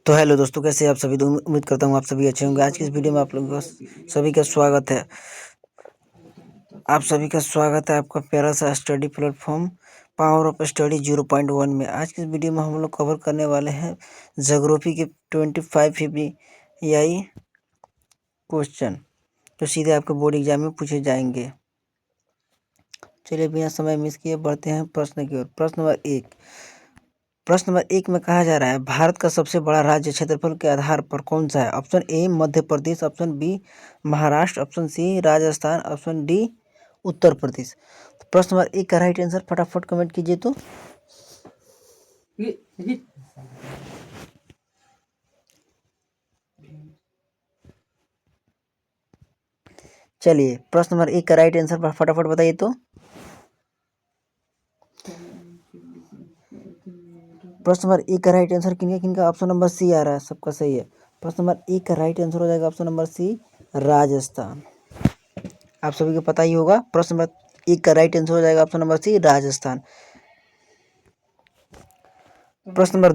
तो हेलो दोस्तों, कैसे हैं आप सभी। तो उम्मीद करता हूँ आप सभी अच्छे होंगे। आज की इस वीडियो में आप लोगों का सभी का स्वागत है। आपका प्यारा सा study platform power of study 0.1 में। आज की इस वीडियो में हम लोग कवर करने वाले हैं ज्योग्राफी के 25 यही क्वेश्चन जो सीधे आपके बोर्ड एग्जाम में पूछे जाएंगे। चलिए बिना समय मिस किए बढ़ते हैं प्रश्न की ओर। प्रश्न नंबर एक में कहा जा रहा है, भारत का सबसे बड़ा राज्य क्षेत्रफल के आधार पर कौन सा है? Option A Madhya Pradesh, option B Maharashtra, option C Rajasthan, option D Uttar Pradesh. तो प्रश्न नंबर एक का राइट आंसर फटाफट कमेंट कीजिए। तो चलिए प्रश्न नंबर एक का राइट आंसर फटाफट बताइए। तो प्रश्न नंबर एक का राइट आंसर किनका ऑप्शन नंबर सी आ रहा है, सबका सही है। प्रश्न नंबर एक का राइट आंसर हो जाएगा ऑप्शन नंबर सी राजस्थान। आप सभी को पता ही होगा, प्रश्न नंबर एक का राइट आंसर हो जाएगा ऑप्शन नंबर सी राजस्थान। प्रश्न नंबर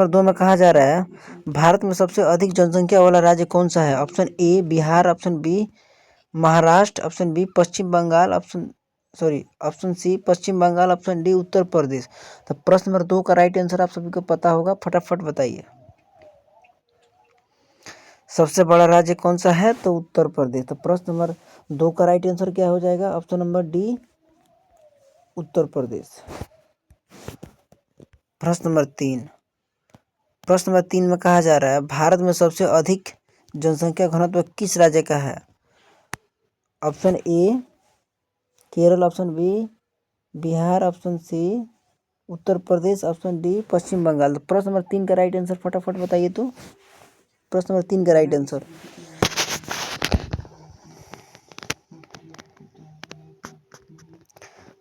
दो में कहा जा रहा है, भारत में सबसे अधिक जनसंख्या वाला राज्य कौन सा है? Option A Bihar, option B Maharashtra, option B Paschim Bengal, option C Paschim Bengal, option D Uttar Pradesh. तो प्रश्न नंबर दो का राइट आंसर आप सभी को पता होगा, फटाफट बताइए। सबसे बड़ा राज्य कौन सा है? तो उत्तर प्रदेश। तो प्रश्न नंबर दो का राइट आंसर क्या हो जाएगा? ऑप्शन नंबर डी उत्तर प्रदेश। प्रश्न नंबर तीन में कहा जा रहा है, भारत में सबसे अधिक जनसंख्या घनत्व किस राज्य का है? Option A Kerala, option B Bihar, option C Uttar Pradesh, option D Paschim Bengal. तो प्रश्न नंबर तीन का राइट आंसर फटाफट बताइए। तो प्रश्न नंबर तीन का राइट आंसर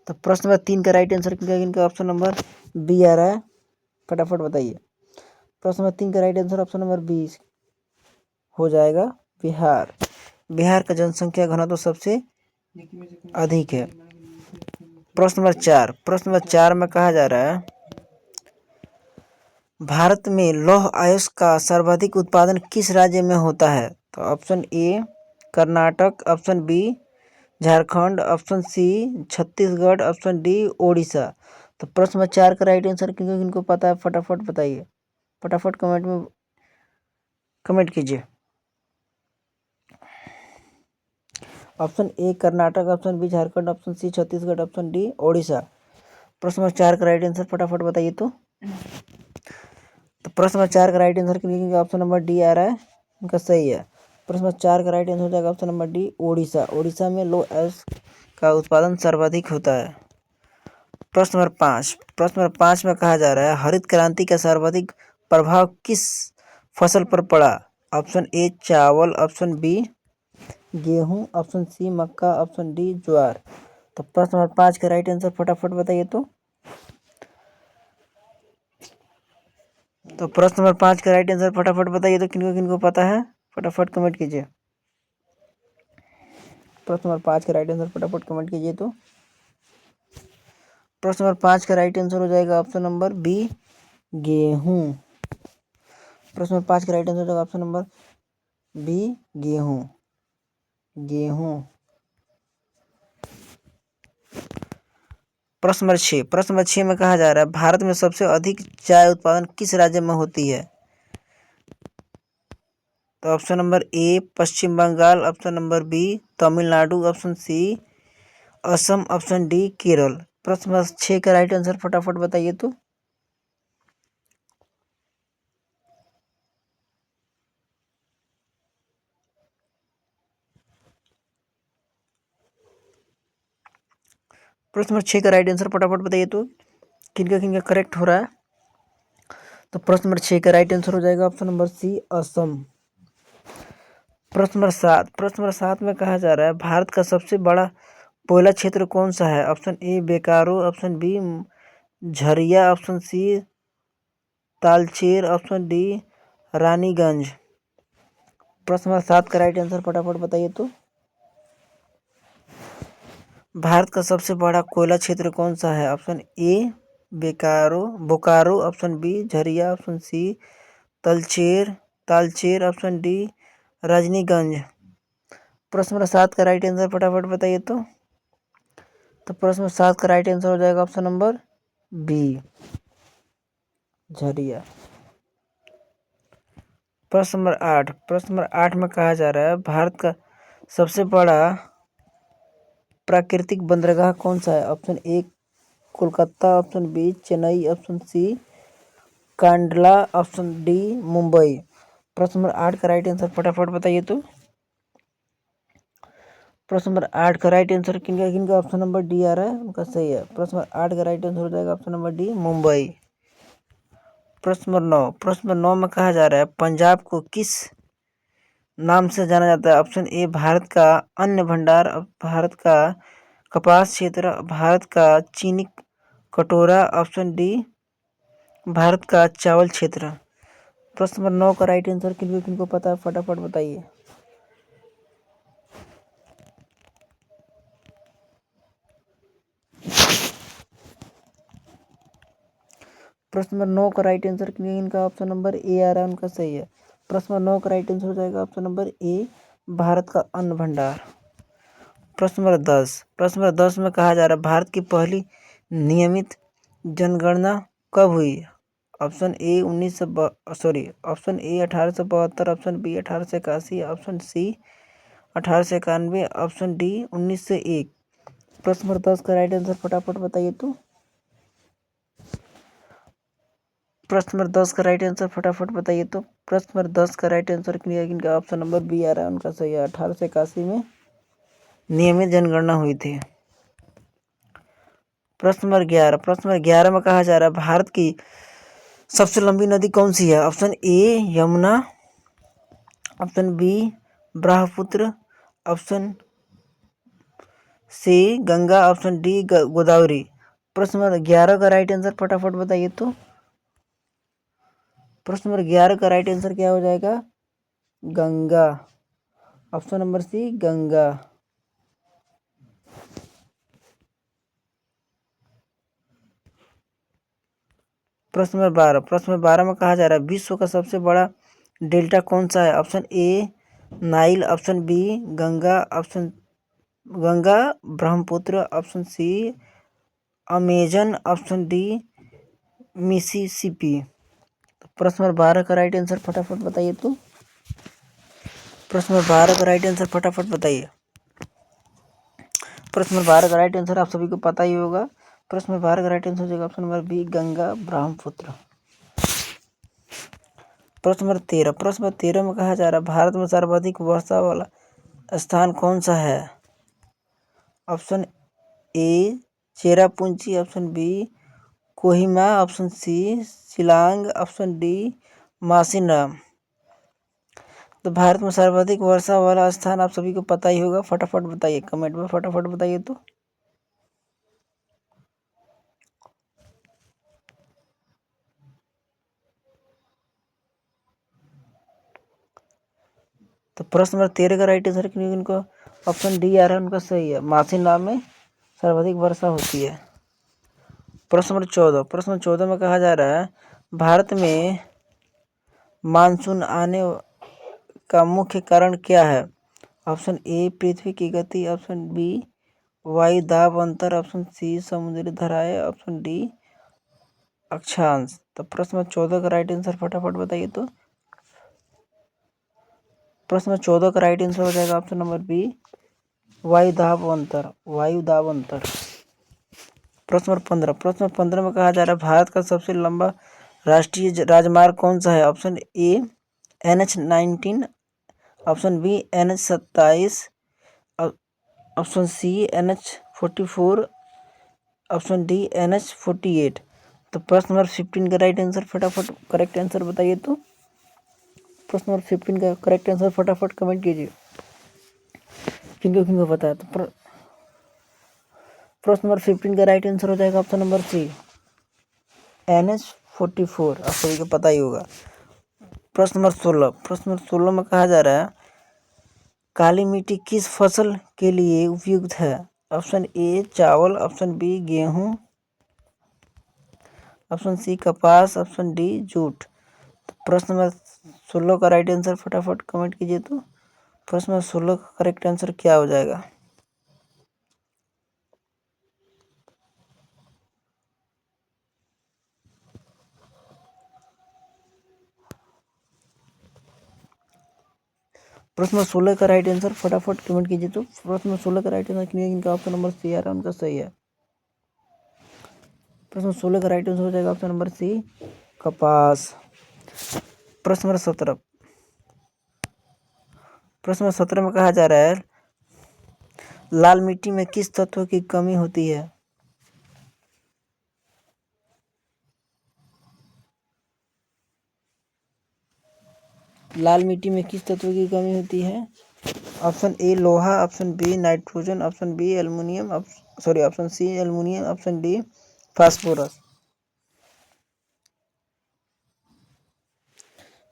प्रश्न नंबर तीन का राइट आंसर किनका ऑप्शन नंबर बी आ रहा है, फटाफट बताइए। प्रश्न नंबर तीन का right answer option number B हो जाएगा बिहार। बिहार का जनसंख्या घनत्व सबसे अधिक है। प्रश्न नंबर चार में कहा जा रहा है, भारत में लौह अयस्क का सर्वाधिक उत्पादन किस राज्य में होता है? तो option A Karnataka, option B Jharkhand, option C Chhattisgarh, option D Odisha. तो प्रश्न नंबर चार का राइट आंसर किनको पता है, फटाफट बताइए। फटाफट कमेंट में कमेंट कीजिए। Option A Karnataka, option B Jharkhand, option C Chhattisgarh, option D Odisha. प्रश्न नंबर चार का राइट आंसर फटाफट बताइए। तो प्रश्न नंबर चार का राइट आंसर किनका ऑप्शन नंबर डी आ रहा है, इनका सही है। प्रश्न नंबर चार का राइट आंसर हो जाएगा option number D Odisha. Odisha में लौह अयस्क का उत्पादन सर्वाधिक होता है। प्रश्न नंबर पाँच में कहा जा रहा है, हरित क्रांति का सर्वाधिक प्रभाव किस फसल पर पड़ा? ऑप्शन ए चावल, ऑप्शन बी गेहूं, ऑप्शन सी मक्का, ऑप्शन डी ज्वार। तो प्रश्न नंबर पाँच का राइट आंसर फटाफट बताइए। तो प्रश्न नंबर पाँच का राइट आंसर फटाफट बताइए। तो किनको पता है, फटाफट कमेंट कीजिए। प्रश्न नंबर पाँच का राइट आंसर फटाफट कमेंट कीजिए। तो प्रश्न नंबर पाँच का राइट आंसर हो जाएगा ऑप्शन नंबर बी गेहूं। प्रश्न नंबर पाँच का राइट आंसर हो जाएगा ऑप्शन नंबर बी गेहूं। प्रश्न नंबर छः में कहा जा रहा है, भारत में सबसे अधिक चाय उत्पादन किस राज्य में होती है? तो option number A Paschim Bengal, option number B Tamil Nadu, option C Assam, option D Kerala. प्रश्न नंबर छः का राइट आंसर फटाफट बताइए। तो प्रश्न नंबर छः का राइट आंसर फटाफट बताइए। तो किनका करेक्ट हो रहा है? तो प्रश्न नंबर छः का राइट आंसर हो जाएगा ऑप्शन नंबर सी असम। प्रश्न नंबर सात में कहा जा रहा है, भारत का सबसे बड़ा कोयला क्षेत्र कौन सा है? Option A Bokaro, option B Jharia, option C Talcher, option D Raniganj. प्रश्न नंबर सात का राइट आंसर फटाफट बताइए। तो भारत का सबसे बड़ा कोयला क्षेत्र कौन सा है? Option A Bokaro, option B Jharia, option C Talcher, Talcher, option D Rajniganj. प्रश्न नंबर 7 का राइट आंसर फटाफट बताइए तो प्रश्न नंबर 7 का राइट आंसर हो जाएगा ऑप्शन नंबर बी झरिया। प्रश्न नंबर 8, प्रश्न नंबर 8 में कहा जा रहा है भारत का सबसे बड़ा प्राकृतिक बंदरगाह कौन सा है? Option A Kolkata, option B Chennai, option C Kandla, option D Mumbai. प्रश्न नंबर 8 का राइट आंसर फटाफट बताइए तो प्रश्न नंबर 8 का राइट आंसर किनका किनका ऑप्शन नंबर डी आ रहा है उनका सही है। प्रश्न नंबर 8 का राइट आंसर हो जाएगा ऑप्शन नंबर डी मुंबई। प्रश्न नंबर 9, प्रश्न नंबर 9 में कहा जा रहा है पंजाब को किस नाम से जाना जाता है? ऑप्शन ए भारत का अन्न भंडार, भारत का कपास क्षेत्र, भारत का चीनी कटोरा, ऑप्शन डी भारत का चावल क्षेत्र। प्रश्न नंबर 9 का राइट आंसर किनको किनको पता है फटाफट बताइए। प्रश्न नंबर 9 का राइट आंसर किनका ऑप्शन नंबर ए आ रहा है उनका सही है। प्रश्न नंबर 9 का राइट आंसर हो जाएगा ऑप्शन नंबर ए भारत का अन्न भंडार। प्रश्न नंबर 10, प्रश्न नंबर 10 में कहा जा रहा है भारत की पहली नियमित जनगणना कब हुई? Option A 1872, option B 1881, option C 1891, option D 1901। प्रश्न नंबर 10 का राइट आंसर फटाफट बताइए तो प्रश्न नंबर 10 का राइट आंसर फटाफट बताइए तो प्रश्न नंबर 10 का राइट आंसर किनका ऑप्शन नंबर बी आ रहा है उनका सही है। 1881 में नियमित जनगणना हुई थी। प्रश्न नंबर 11, प्रश्न नंबर 11 में कहा जा रहा है भारत की सबसे लंबी नदी कौन सी है? Option A Yamuna, option B Brahmaputra, option C Ganga, option D Godavari. प्रश्न नंबर 11 का राइट आंसर फटाफट बताइए तो प्रश्न नंबर 11 का राइट आंसर क्या हो जाएगा? Ganga, option number C Ganga. प्रश्न नंबर 12, प्रश्न नंबर 12 में कहा जा रहा है विश्व का सबसे बड़ा डेल्टा कौन सा है? Option A Nile, option B Ganga, option Ganga Brahmaputra, option C Amazon, option D Mississippi. प्रश्न नंबर 12 का राइट आंसर फटाफट बताइए तो प्रश्न नंबर 12 का राइट आंसर फटाफट बताइए। प्रश्न नंबर 12 का राइट आंसर आप सभी को पता ही होगा। प्रश्न नंबर 12 का राइट आंसर हो जाएगा option number B Ganga Brahmaputra. प्रश्न नंबर 13, प्रश्न नंबर 13 में कहा जा रहा है भारत में सर्वाधिक वर्षा वाला स्थान कौन सा है? Option A Cherrapunji, option B Kohima, option C Shillong, option D Mawsynram. तो भारत में सर्वाधिक वर्षा वाला स्थान आप सभी को पता ही होगा, फटाफट बताइए कमेंट में फटाफट बताइए तो प्रश्न नंबर 13 का राइट आंसर इनको ऑप्शन डी आ रहा है उनका सही है। मासिनराम में सर्वाधिक वर्षा होती है। प्रश्न नंबर 14, प्रश्न नंबर 14 में कहा जा रहा है भारत में मानसून आने का मुख्य कारण क्या है? ऑप्शन ए पृथ्वी की गति, ऑप्शन बी वायु दाब अंतर, ऑप्शन सी समुद्री धाराएं, ऑप्शन डी अक्षांश। तो प्रश्न नंबर 14 का राइट आंसर फटाफट बताइए तो प्रश्न नंबर 14 का राइट आंसर हो जाएगा ऑप्शन नंबर बी वायु दाब अंतर, वायु दाब अंतर। प्रश्न नंबर 15, प्रश्न नंबर 15 में कहा जा रहा है भारत का सबसे लंबा राष्ट्रीय राजमार्ग कौन सा है? Option A NH-19, option B NH-27, option C NH-44, option D NH-48। तो प्रश्न नंबर 15 का राइट आंसर फटाफट करेक्ट आंसर बताइए तो प्रश्न नंबर 15 का करेक्ट आंसर फटाफट कमेंट कीजिए किनको किनको पता है। तो प्रश्न नंबर 15 का राइट आंसर हो जाएगा ऑप्शन नंबर सी NH-44, आप सभी को पता ही होगा। प्रश्न नंबर 16, प्रश्न नंबर 16 में कहा जा रहा है काली मिट्टी किस फसल के लिए उपयुक्त है? ऑप्शन ए चावल, ऑप्शन बी गेहूं, ऑप्शन सी कपास, ऑप्शन डी जूट। प्रश्न नंबर 16 का राइट आंसर फटाफट कमेंट कीजिए। तो प्रश्न नंबर 16 का करेक्ट आंसर क्या हो जाएगा? प्रश्न नंबर 16 का राइट आंसर फटाफट कमेंट कीजिए। तो प्रश्न नंबर 16 का राइट आंसर किन्हीं इनका ऑप्शन नंबर सी आ रहा है, उनका सही है। प्रश्न नंबर 16 का राइट आंसर हो जाएगा ऑप्शन नंबर सी, कपास। प्रश्न नंबर 17, प्रश्न नंबर 17 में कहा जा रहा है लाल मिट्टी में किस तत्व की कमी होती है? लाल मिट्टी में किस तत्व की कमी होती है? ऑप्शन ए लोहा, option B nitrogen, option B aluminium, option C aluminium, option D phosphorus.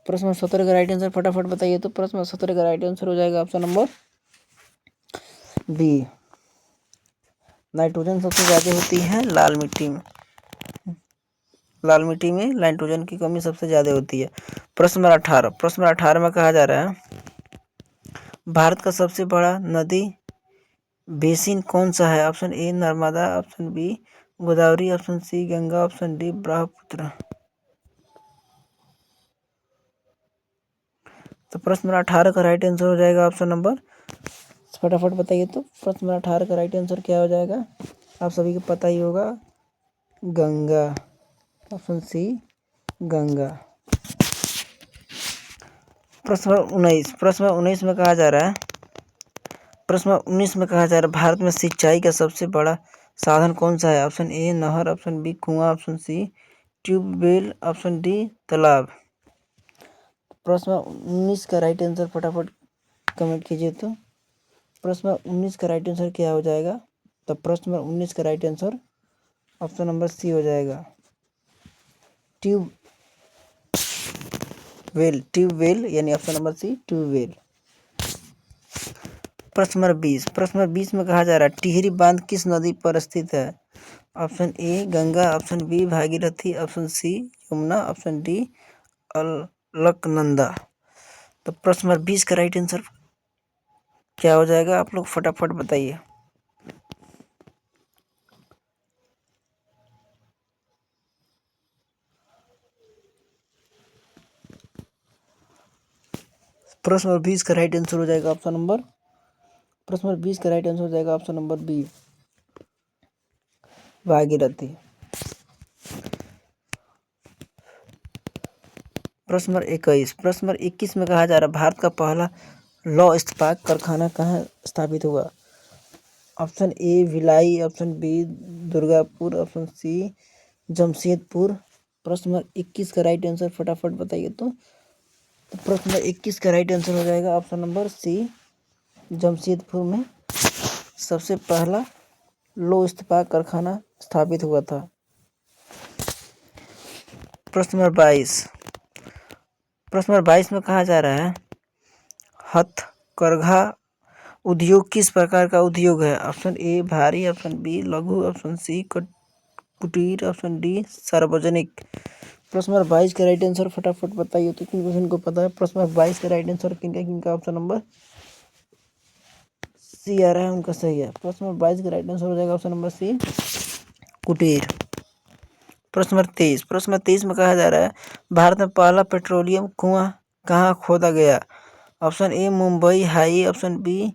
प्रश्न नंबर 17 का राइट आंसर फटाफट बताइए। तो प्रश्न नंबर 17 का राइट आंसर हो जाएगा ऑप्शन नंबर बी, नाइट्रोजन सबसे ज़्यादा होती है लाल मिट्टी में। लाल मिट्टी में नाइट्रोजन की कमी सबसे ज़्यादा होती है। प्रश्न नंबर 18, प्रश्न नंबर 18 में कहा जा रहा है भारत का सबसे बड़ा नदी बेसिन कौन सा है? Option A Narmada, option B Godavari, option C Ganga, option D Brahmaputra. तो प्रश्न नंबर 18 का राइट आंसर हो जाएगा ऑप्शन नंबर, फटाफट बताइए। तो प्रश्न नंबर 18 का राइट आंसर क्या हो जाएगा? आप सभी को पता ही होगा, गंगा। Option C Ganga. प्रश्न नंबर 19, प्रश्न नंबर 19 में कहा जा रहा है प्रश्न नंबर 19 में कहा जा रहा है भारत में सिंचाई का सबसे बड़ा साधन कौन सा है? ऑप्शन ए नहर, ऑप्शन बी कुआं, option C tubewell, option D तालाब। प्रश्न नंबर 19 का राइट आंसर फटाफट कमेंट कीजिए। तो प्रश्न नंबर 19 का राइट आंसर क्या हो जाएगा? तो प्रश्न नंबर 19 का right answer option number C हो जाएगा, ट्यूबवेल यानी ऑप्शन नंबर सी ट्यूबवेल। प्रश्न नंबर 20, प्रश्न नंबर 20 में कहा जा रहा है टिहरी बांध किस नदी पर स्थित है? Option A Ganga, option B Bhagirathi, option C Yamuna, option D Alaknanda. तो प्रश्न नंबर 20 का राइट आंसर क्या हो जाएगा? आप लोग फटाफट बताइए। प्रश्न नंबर 20 का राइट आंसर हो जाएगा ऑप्शन नंबर प्रश्न नंबर 20 का राइट आंसर हो जाएगा ऑप्शन नंबर बी, भागीरथी। प्रश्न नंबर 21, प्रश्न नंबर 21 में कहा जा रहा है भारत का पहला लौह इस्पात कारखाना कहाँ स्थापित हुआ? Option A Bhilai, option B Durgapur, option C Jamshedpur. प्रश्न नंबर 21 का राइट आंसर फटाफट बताइए। तो प्रश्न नंबर 21 का राइट आंसर हो जाएगा ऑप्शन नंबर सी, जमशेदपुर में सबसे पहला लौह इस्पात कारखाना स्थापित हुआ था। प्रश्न नंबर 22, प्रश्न नंबर 22 में कहा जा रहा है हथकरघा उद्योग किस प्रकार का उद्योग है? ऑप्शन ए भारी, ऑप्शन बी लघु, ऑप्शन सी कुटीर, ऑप्शन डी सार्वजनिक। प्रश्न नंबर 22 का राइट आंसर फटाफट बताइए। तो किन क्वेश्चन को पता है प्रश्न नंबर 22 का राइट आंसर किनका ऑप्शन नंबर सी आ रहा है, उनका सही है। प्रश्न नंबर 22 का राइट आंसर हो जाएगा ऑप्शन नंबर सी कुटीर। प्रश्न नंबर 23, प्रश्न नंबर 23 में कहा जा रहा है भारत में पहला पेट्रोलियम कुआं कहाँ खोदा गया? Option A Mumbai High, option B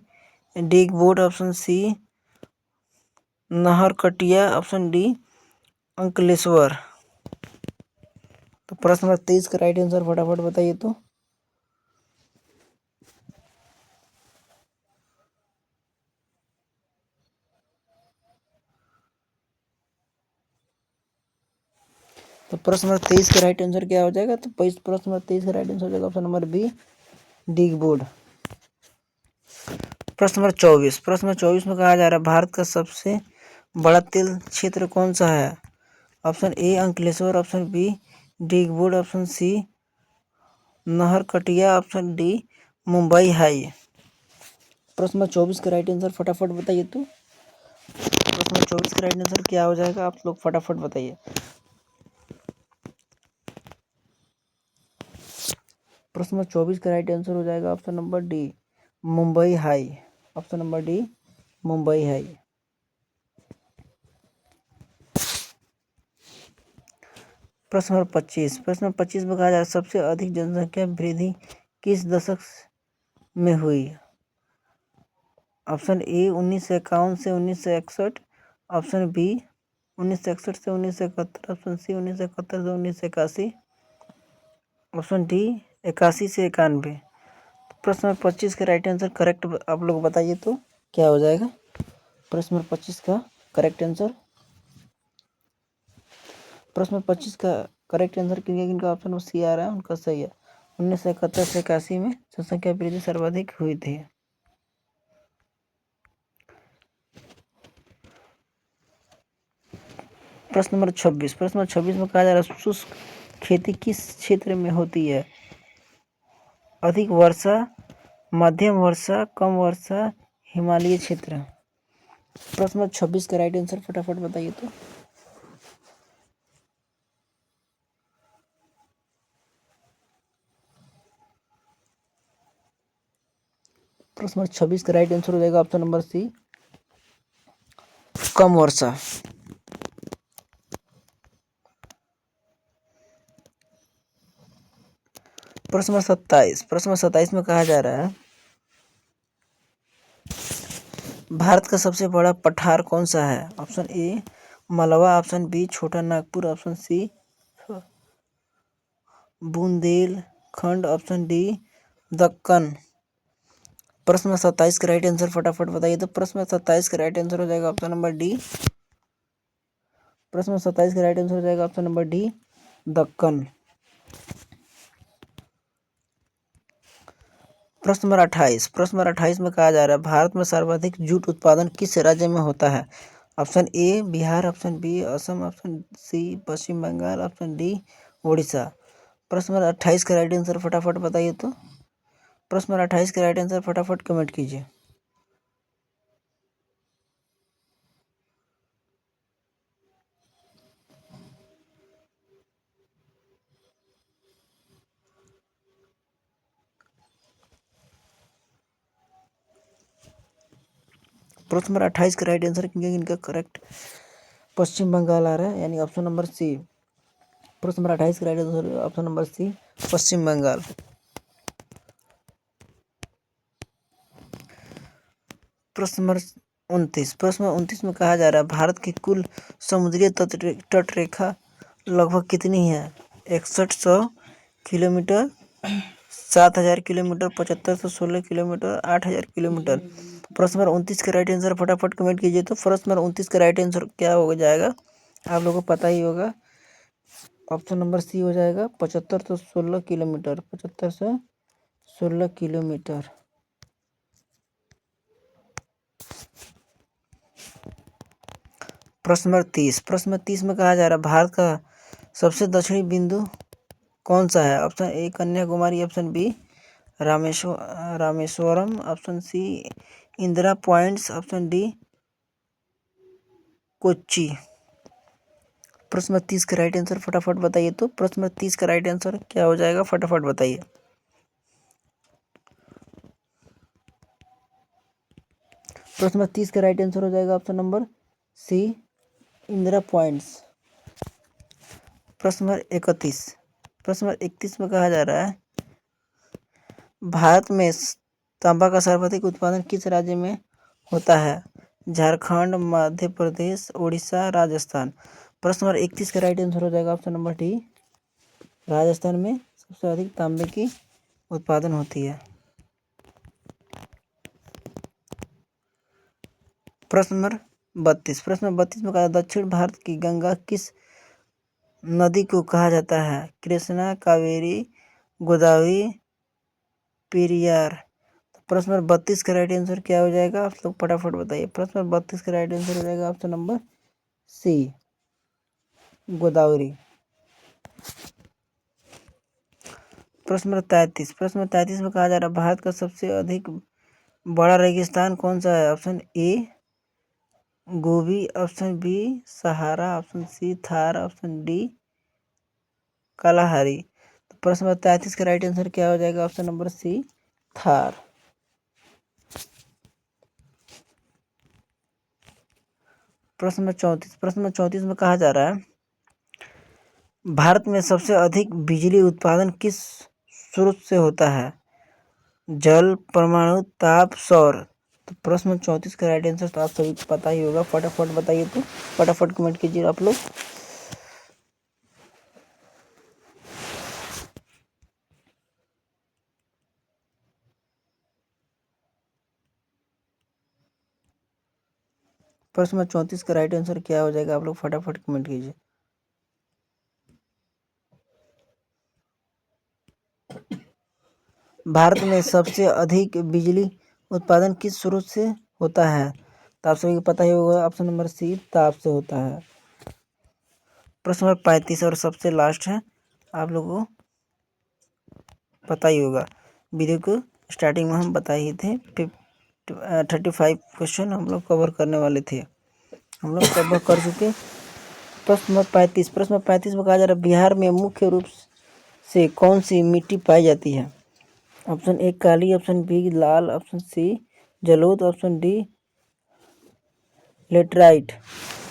Digboi, option C Naharkatiya, option D Ankleshwar. तो प्रश्न नंबर 23 का राइट आंसर फटाफट बताइए। तो प्रश्न नंबर 23 का राइट आंसर क्या हो जाएगा? तो प्रश्न नंबर 23 का राइट आंसर हो जाएगा ऑप्शन नंबर बी डिगबोर्ड। प्रश्न नंबर 24, प्रश्न नंबर 24 में कहा जा रहा है भारत का सबसे बड़ा तेल क्षेत्र कौन सा है? Option A Ankleshwar, option B Digboi, option C Naharkatiya, option D Mumbai High. प्रश्न नंबर 24 का राइट आंसर फटाफट बताइए। तो प्रश्न नंबर 24 का राइट आंसर क्या हो जाएगा? आप लोग फटाफट बताइए। प्रश्न नंबर 24 का राइट आंसर हो जाएगा option number D, Mumbai High. Option number D, Mumbai High. प्रश्न नंबर 25, प्रश्न नंबर 25 में कहा जा रहा है सबसे अधिक जनसंख्या वृद्धि किस दशक में हुई? ऑप्शन ए 1951 से 1961, ऑप्शन बी 1961 से 1971, ऑप्शन सी 1971 से 1981, ऑप्शन डी 81 से 91। प्रश्न नंबर 25 का राइट आंसर करेक्ट आप लोग बताइए तो क्या हो जाएगा? प्रश्न नंबर 25 का करेक्ट आंसर, प्रश्न नंबर 25 का करेक्ट आंसर किनका ऑप्शन नंबर सी आ रहा है उनका सही है। 1971 से 81 में जनसंख्या वृद्धि सर्वाधिक हुई थी। प्रश्न नंबर 26, प्रश्न नंबर 26 में कहा जा रहा है शुष्क खेती किस क्षेत्र में होती है? अधिक वर्षा, मध्यम वर्षा, कम वर्षा, हिमालयी क्षेत्र। प्रश्न नंबर 26 का राइट आंसर फटाफट बताइए तो। प्रश्न नंबर 26 का राइट आंसर हो जाएगा ऑप्शन नंबर सी, कम वर्षा। प्रश्न नंबर 27, प्रश्न नंबर 27 में कहा जा रहा है भारत का सबसे बड़ा पठार कौन सा है? Option A Malwa, option B Chota Nagpur, option C Bundelkhand, option D Deccan. प्रश्न नंबर 27 का राइट आंसर फटाफट बताइए तो। प्रश्न नंबर 27 का राइट आंसर हो जाएगा ऑप्शन नंबर डी, प्रश्न नंबर 27 का राइट आंसर हो जाएगा ऑप्शन नंबर डी दक्कन। प्रश्न नंबर 28, प्रश्न नंबर 28 में कहा जा रहा है भारत में सर्वाधिक जूट उत्पादन किस राज्य में होता है? Option A Bihar, option B Assam, option C Paschim Bengal, option D Orissa. प्रश्न नंबर 28 का राइट आंसर फटाफट बताइए तो। प्रश्न नंबर 28 का राइट आंसर फटाफट कमेंट कीजिए। प्रश्न नंबर 28 का राइट आंसर किनका करेक्ट पश्चिम बंगाल आ रहा है, यानी ऑप्शन नंबर सी। प्रश्न नंबर 28 का right answer option number C, Paschim Bengal. प्रश्न नंबर 29, प्रश्न नंबर 29 में कहा जा रहा है भारत की कुल समुद्री तटरेखा लगभग कितनी है? 6100 किलोमीटर, 7000 किलोमीटर, 7516 किलोमीटर, 8000 किलोमीटर। प्रश्न नंबर 29 का राइट आंसर फटाफट कमेंट कीजिए तो। प्रश्न नंबर 29 का राइट आंसर क्या हो जाएगा आप लोगों को पता ही होगा, ऑप्शन नंबर सी हो जाएगा 7516 किलोमीटर, 7516 किलोमीटर। प्रश्न नंबर 30, प्रश्न नंबर 30 में कहा जा रहा है भारत का सबसे दक्षिणी बिंदु कौन सा है? Option A Kanyakumari, option B Rameswaram, option C Indira points, option D Kochi. प्रश्न नंबर 30 का राइट आंसर फटाफट बताइए तो। प्रश्न नंबर 30 का राइट आंसर क्या हो जाएगा फटाफट बताइए। प्रश्न नंबर 30 का राइट आंसर हो जाएगा option number C Indira points. प्रश्न नंबर 31, प्रश्न नंबर 31 में कहा जा रहा है भारत में तांबा का सर्वाधिक उत्पादन किस राज्य में होता है? झारखंड, मध्य प्रदेश, उड़ीसा, राजस्थान। प्रश्न नंबर 31 का राइट आंसर हो जाएगा ऑप्शन नंबर डी, राजस्थान में सबसे अधिक तांबे की उत्पादन होती है। प्रश्न नंबर 32, प्रश्न नंबर 32 में कहा दक्षिण भारत की गंगा किस नदी को कहा जाता है? कृष्णा, कावेरी, गोदावरी, पेरियार। प्रश्न नंबर 32 का राइट आंसर क्या हो जाएगा आप लोग फटाफट बताइए। प्रश्न नंबर 32 का राइट आंसर हो जाएगा ऑप्शन नंबर सी गोदावरी। प्रश्न नंबर 33, प्रश्न नंबर 33 में कहा जा रहा है भारत का सबसे अधिक बड़ा रेगिस्तान कौन सा है? Option A Gobi, option B Sahara, option C Thar, option D Kalahari. प्रश्न नंबर 33 का राइट आंसर क्या हो जाएगा? Option number C, Thar. प्रश्न नंबर 34 में कहा जा रहा है भारत में सबसे अधिक बिजली उत्पादन किस स्रोत से होता है? जल, परमाणु, ताप, सौर। तो प्रश्न नंबर 34 का राइट आंसर तो आप सभी को पता ही होगा, फटाफट बताइए, तो फटाफट कमेंट कीजिए आप लोग। प्रश्न नंबर 34 का राइट आंसर क्या हो जाएगा? आप लोग फटाफट कमेंट कीजिए। भारत में सबसे अधिक बिजली उत्पादन किस स्रोत से होता है? तो आप सभी को पता ही होगा, ऑप्शन नंबर सी, ताप से होता है। प्रश्न नंबर 35 और सबसे लास्ट है, आप लोगों को पता ही होगा, वीडियो को स्टार्टिंग में हम बताए ही थे 35 क्वेश्चन हम लोग कवर करने वाले थे, हम लोग कवर कर चुके। प्रश्न नंबर 35 में कहा जा रहा है बिहार में मुख्य रूप से कौन सी मिट्टी पाई जाती है? ऑप्शन ए काली, ऑप्शन बी लाल, ऑप्शन सी जलोढ़, ऑप्शन डी लेटराइट।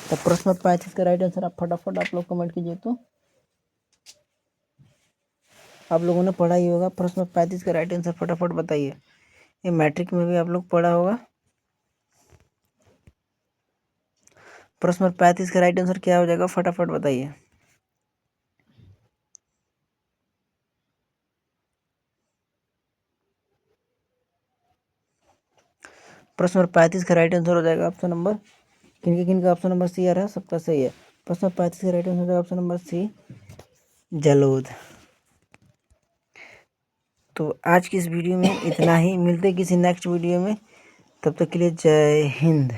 तो प्रश्न नंबर 35 का राइट आंसर आप फटाफट आप लोग कमेंट कीजिए। तो आप लोगों ने पढ़ा ही होगा, प्रश्न नंबर 35 का राइट आंसर फटाफट बताइए, ये मैट्रिक में भी आप लोग पढ़ा होगा। प्रश्न नंबर 35 का राइट आंसर क्या हो जाएगा? फटाफट बताइए। प्रश्न नंबर 35 का राइट आंसर हो जाएगा ऑप्शन नंबर, किन का ऑप्शन नंबर सी आ रहा है? सबका सही है। प्रश्न नंबर 35 का राइट आंसर हो जाएगा ऑप्शन नंबर सी, जलोढ़। तो आज की इस वीडियो में इतना ही, मिलते किसी नेक्स्ट वीडियो में, तब तक के लिए जय हिंद।